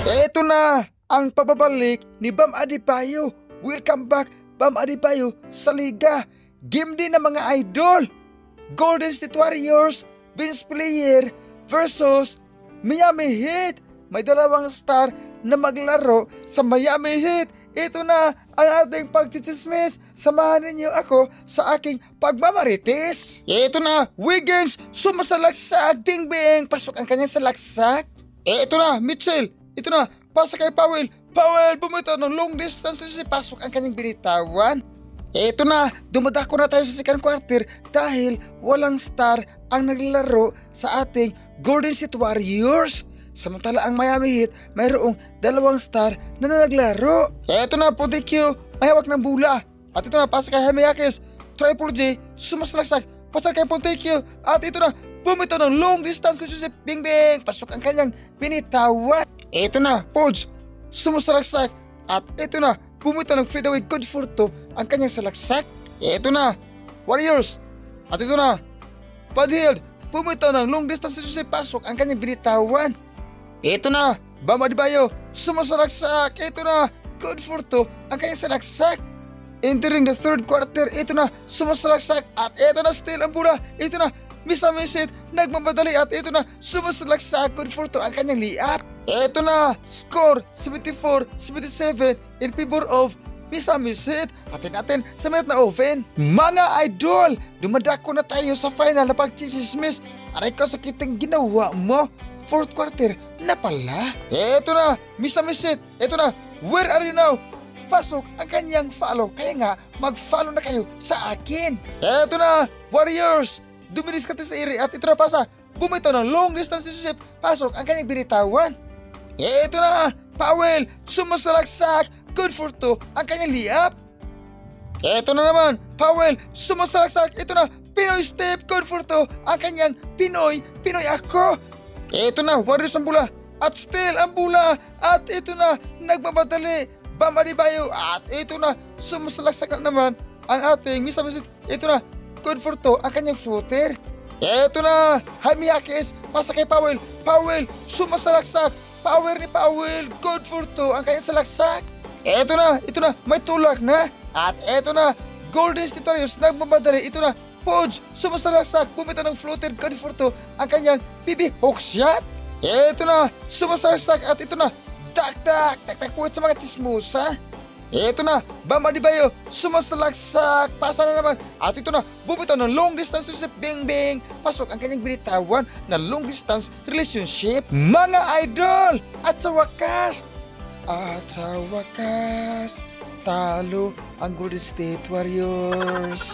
Eto na ang pababalik ni Bam Adebayo. Welcome back, Bam Adebayo, sa liga. Game din ng mga idol. Golden State Warriors bench player versus Miami Heat. May dalawang star na maglaro sa Miami Heat. Ito na ang ating pagchichismis. Samahan ninyo ako sa aking pagmamarites. Ito na, Wiggins sumasalaksak. Bing bing, pasok ang kanyang salaksak. Ito na, Mitchell. Ito na, pasa kay Powell. Powell bumitaw ng long distance, pasok ang kanyang binitawan. Ito na, dumadako na tayo sa second quarter dahil walang star ang naglalaro sa ating Golden State Warriors. Samantala ang Miami Heat mayroong dalawang star na naglaro. Ito na, Pontecio, may hawak ng bula. At ito na, pasa kay Hemiakis. Triple J, sumasalaksak, pasa kay Pontecio. At ito na, bumitaw ng long distance, bing bing, pasok ang kanyang binitawan. Ito na, Podge, sumasalaksak. At ito na, bumitaw ng fadeaway good for two ang kanyang salaksak. Ito na, Warriors. At ito na, Buddy Hield, bumitaw ng long distance, pasok ang kanyang binitawan. Ito na, Bam Adebayo, sumasalaksak. Ito na, good for two ang kanyang salaksak. Entering the third quarter, ito na, sumasalaksak. At ito na, steal ang bola. Ito na, misamisit, nagmamadali. At ito na, sumasalaksak, good for two ang kanyang layup. Ito na, score 74-77 in favor of misamisit. Atin natin sa minute na oven. Mga idol, dumadako na tayo sa final na pagchichismis. Aray ko sa kitang ginawa mo. Fourth quarter na pala. Eto na, misamisit. Eto na, where are you now? Pasok ang kanyang follow. Kaya nga, mag-follow na kayo sa akin. Eto na, Warriors. Duminis ka sa iri at ito na pasa. Bumitaw ng long distance relationship. Pasok ang kanyang binitawan. Eto na, Powell. Sumasalaksak. Good for two ang kanyang layup. Eto na naman, Powell. Sumasalaksak. Ito na, Pinoy step. Good for two ang kanyang Pinoy ako. Ito na, Warriors ang bula. At still ang bula. At ito na, nagmamadali, Bam Adebayo. At ito na, sumasalaksak na naman ang ating misamisit. Ito na, good for two ang kanyang floater. Ito na, Hemiakis, pasa kay Powell. Powell, sumasalaksak. Power ni Powell, good for two ang kanyang salaksak. Ito na, may tulak na. At ito na, Golden State Warriors, nagmamadali. Ito na, Podge, sumasalaksak, bumitaw ng floater, good for two ang kanyang BB hook shot. Ito na, sumasalaksak. At ito na, tak puwet sa mga chismosa. Ito na, Bam Adebayo, sumasalaksak, pasa na naman. At ito na, bumitaw ng long distance relationship, bing bing, pasok ang kanyang binitawan na long distance relationship. Mga idol, at sa wakas, talo ang Golden State Warriors.